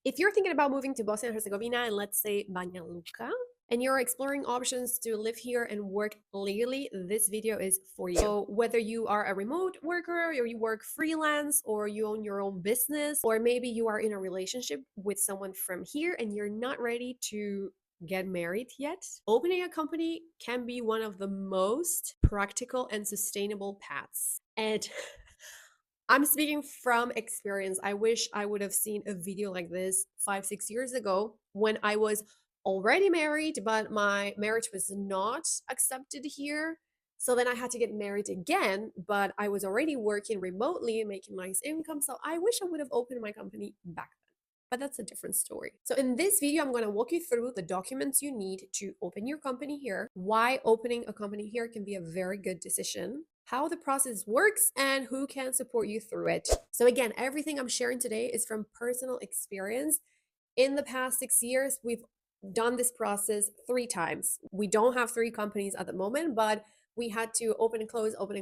If you're thinking about moving to Bosnia and Herzegovina and let's say Banja Luka, and you're exploring options to live here and work legally, this video is for you. So whether you are a remote worker or you work freelance or you own your own business, or maybe you are in a relationship with someone from here and you're not ready to get married yet, opening a company can be one of the most practical and sustainable paths. And I'm speaking from experience. I wish I would have seen a video like this 5, 6 years ago when I was already married, but my marriage was not accepted here. So then I had to get married again, but I was already working remotely and making nice income. So I wish I would have opened my company back then. But that's a different story. So in this video, I'm going to walk you through the documents you need to open your company here, why opening a company here can be a very good decision, how the process works, and who can support you through it. So again, everything I'm sharing today is from personal experience. In the past 6 years, we've done this process 3 times. We don't have 3 companies at the moment, but we had to open and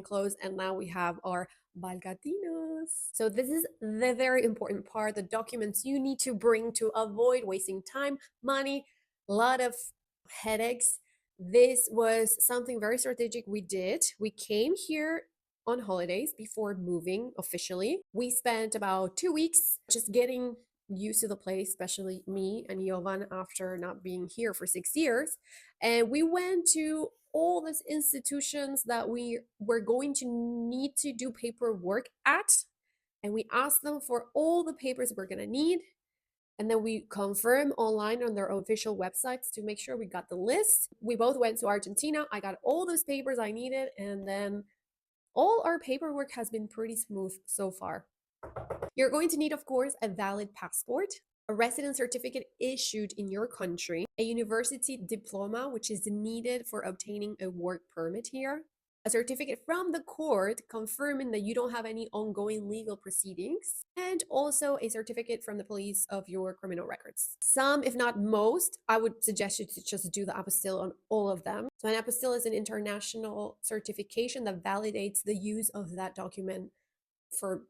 close, and now we have our Balgatinos. So this is the very important part, the documents you need to bring to avoid wasting time, money, a lot of headaches. This was something very strategic we did. We came here on holidays before moving officially. We spent about 2 weeks just getting used to the place, especially me and Jovan after not being here for 6 years. And we went to all these institutions that we were going to need to do paperwork at. And we asked them for all the papers we're going to need. And then we confirm online on their official websites to make sure we got the list. We both went to Argentina. I got all those papers I needed. And then all our paperwork has been pretty smooth so far. You're going to need, of course, a valid passport, a residence certificate issued in your country, a university diploma, which is needed for obtaining a work permit here, a certificate from the court confirming that you don't have any ongoing legal proceedings, and also a certificate from the police of your criminal records. Some, if not most, I would suggest you to just do the apostille on all of them. So an apostille is an international certification that validates the use of that document for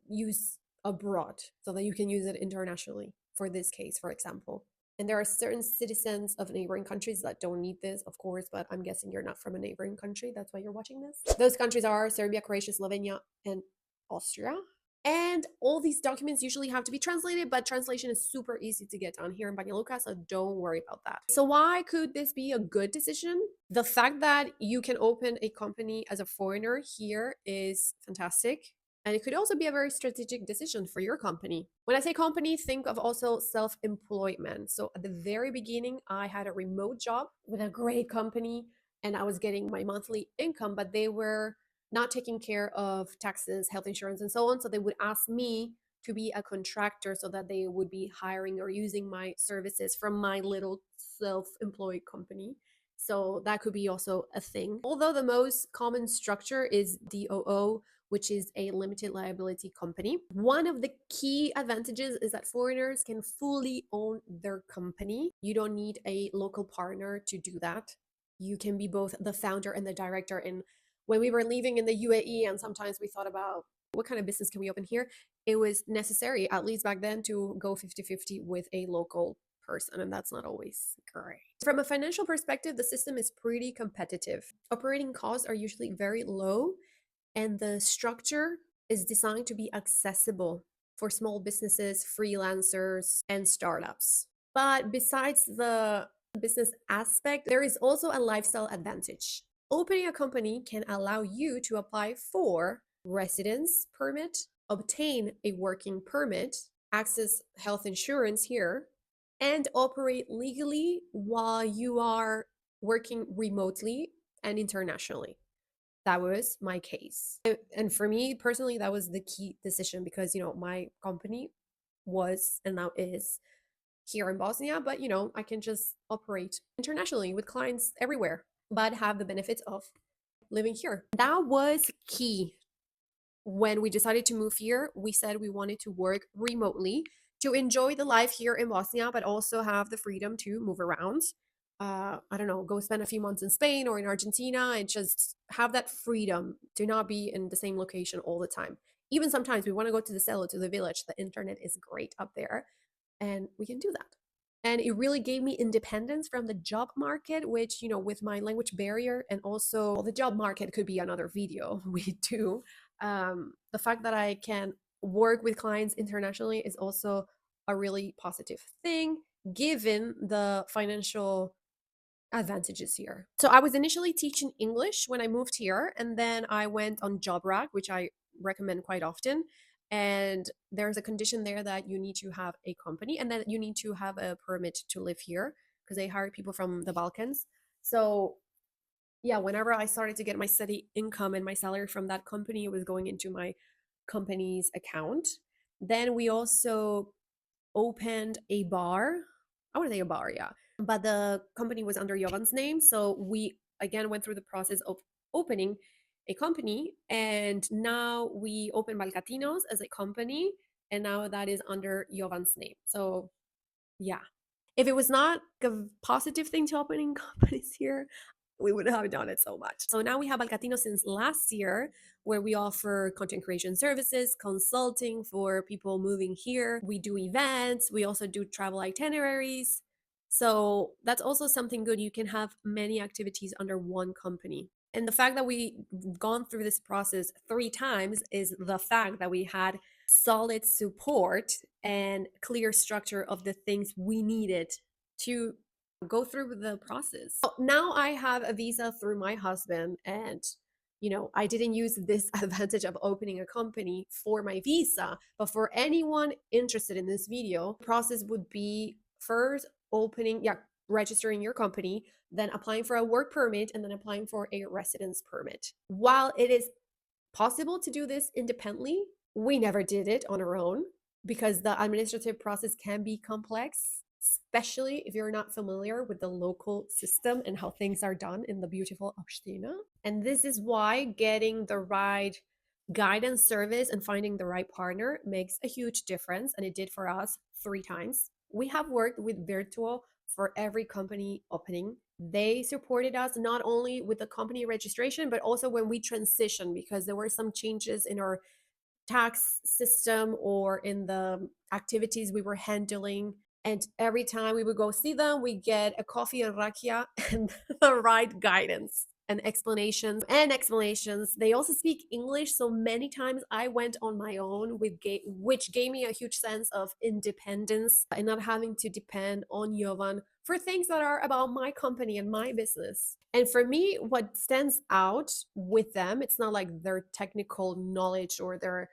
use abroad so that you can use it internationally for this case, for example. And there are certain citizens of neighboring countries that don't need this, of course, but I'm guessing you're not from a neighboring country. That's why you're watching this. Those countries are Serbia, Croatia, Slovenia, and Austria. And all these documents usually have to be translated, but translation is super easy to get done here in Banja Luka, so don't worry about that. So why could this be a good decision? The fact that you can open a company as a foreigner here is fantastic. And it could also be a very strategic decision for your company. When I say company, think of also self-employment. So at the very beginning, I had a remote job with a great company and I was getting my monthly income, but they were not taking care of taxes, health insurance, and so on. So they would ask me to be a contractor so that they would be hiring or using my services from my little self-employed company. So that could be also a thing. Although the most common structure is DOO, which is a limited liability company. One of the key advantages is that foreigners can fully own their company. You don't need a local partner to do that. You can be both the founder and the director. And when we were living in the UAE and sometimes we thought about what kind of business can we open here, it was necessary, at least back then, to go 50-50 with a local person, and that's not always great. From a financial perspective, the system is pretty competitive. Operating costs are usually very low, and the structure is designed to be accessible for small businesses, freelancers, and startups. But besides the business aspect, there is also a lifestyle advantage. Opening a company can allow you to apply for residence permit, obtain a working permit, access health insurance here, and operate legally while you are working remotely and internationally. That was my case. And for me personally, that was the key decision because, my company was and now is here in Bosnia, but, I can just operate internationally with clients everywhere, but have the benefits of living here. That was key. When we decided to move here, we said we wanted to work remotely to enjoy the life here in Bosnia, but also have the freedom to move around. I don't know, go spend a few months in Spain or in Argentina and just have that freedom to not be in the same location all the time. Even sometimes we want to go to the cello, to the village. The internet is great up there. and we can do that. And it really gave me independence from the job market, which, with my language barrier, and also the job market could be another video we do. The fact that I can work with clients internationally is also a really positive thing given the financial advantages here. So I was initially teaching English when I moved here, and then I went on JobRack, which I recommend quite often. And there's a condition there that you need to have a company, and then you need to have a permit to live here because they hire people from the Balkans. So yeah, whenever I started to get my steady income and my salary from that company, it was going into my company's account. Then we also opened a bar. I want to say a bar, yeah. But the company was under Jovan's name. So we again went through the process of opening a company. And now we open Balcatinos as a company. And now that is under Jovan's name. So yeah. If it was not a positive thing to opening companies here, we would have done it so much. So now we have Alcatino since last year, where we offer content creation services, consulting for people moving here. We do events. We also do travel itineraries. So that's also something good. You can have many activities under one company. And the fact that we've gone through this process 3 times is the fact that we had solid support and clear structure of the things we needed to go through the process. So now I have a visa through my husband, and I didn't use this advantage of opening a company for my visa, but for anyone interested in this video, the process would be first registering your company, then applying for a work permit, and then applying for a residence permit. While it is possible to do this independently, we never did it on our own because the administrative process can be complex, especially if you're not familiar with the local system and how things are done in the beautiful Pristina. And this is why getting the right guidance service and finding the right partner makes a huge difference. And it did for us 3 times. We have worked with Virtuo for every company opening. They supported us not only with the company registration, but also when we transitioned, because there were some changes in our tax system or in the activities we were handling. And every time we would go see them, we get a coffee and rakia and the right guidance and explanations. They also speak English, so many times I went on my own, which gave me a huge sense of independence and not having to depend on Jovan for things that are about my company and my business. And for me, what stands out with them, it's not like their technical knowledge or their,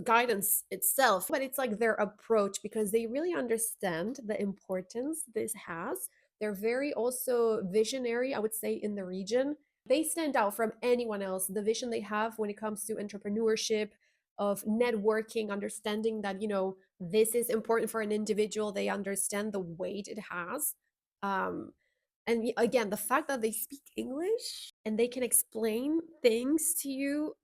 guidance itself, but it's like their approach, because they really understand the importance this has. They're very also visionary, I would say, in the region. They stand out from anyone else. The vision they have when it comes to entrepreneurship, of networking, understanding that, this is important for an individual. They understand the weight it has. And again, the fact that they speak English and they can explain things to you,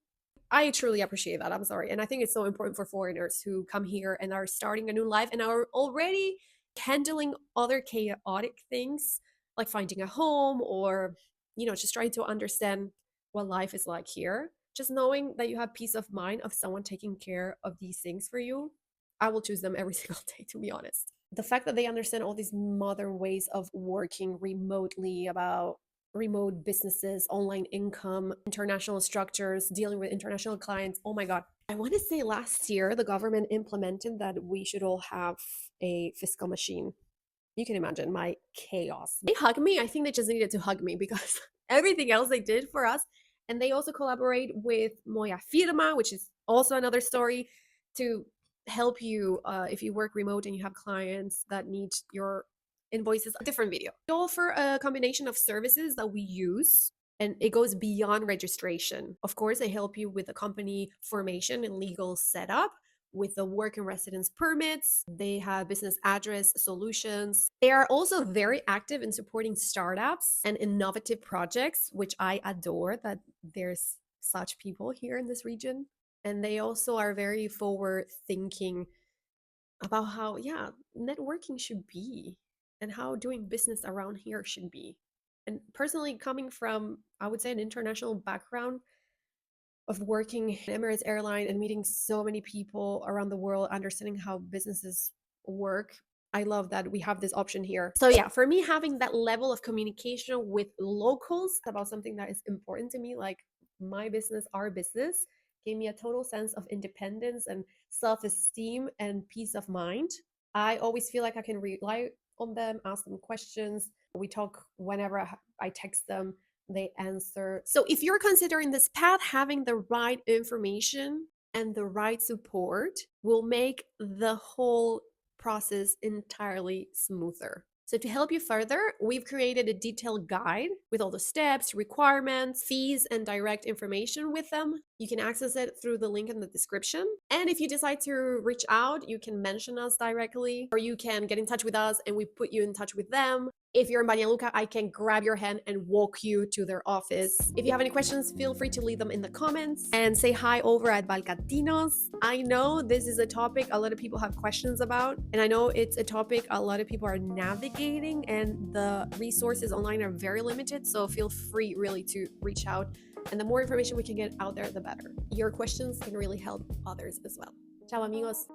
I truly appreciate that. I'm sorry. And I think it's so important for foreigners who come here and are starting a new life and are already handling other chaotic things like finding a home or, just trying to understand what life is like here. Just knowing that you have peace of mind of someone taking care of these things for you, I will choose them every single day, to be honest. The fact that they understand all these modern ways of working remotely, about remote businesses, online income, international structures, dealing with international clients. Oh my God. I want to say last year, the government implemented that we should all have a fiscal machine. You can imagine my chaos. They hugged me. I think they just needed to hug me because everything else they did for us. And they also collaborate with Moja Firma, which is also another story, to help you if you work remote and you have clients that need your invoices. A different video. We offer a combination of services that we use, and it goes beyond registration. Of course, they help you with the company formation and legal setup, with the work and residence permits. They have business address solutions. They are also very active in supporting startups and innovative projects, which I adore that there's such people here in this region. And they also are very forward thinking about how, networking should be and how doing business around here should be. And personally, coming from, I would say, an international background, of working in Emirates Airline and meeting so many people around the world, understanding how businesses work. I love that we have this option here. So yeah, for me, having that level of communication with locals about something that is important to me, like my business, our business, gave me a total sense of independence and self-esteem and peace of mind. I always feel like I can rely on them, ask them questions. We talk whenever I text them, they answer. So if you're considering this path, having the right information and the right support will make the whole process entirely smoother. So to help you further, we've created a detailed guide with all the steps, requirements, fees, and direct information with them. You can access it through the link in the description. And if you decide to reach out, you can mention us directly, or you can get in touch with us and we put you in touch with them. If you're in Banja Luka, I can grab your hand and walk you to their office. If you have any questions, feel free to leave them in the comments and say hi over at Balcatinos. I know this is a topic a lot of people have questions about, and I know it's a topic a lot of people are navigating, and the resources online are very limited, so feel free really to reach out. And the more information we can get out there, the better. Your questions can really help others as well. Ciao amigos.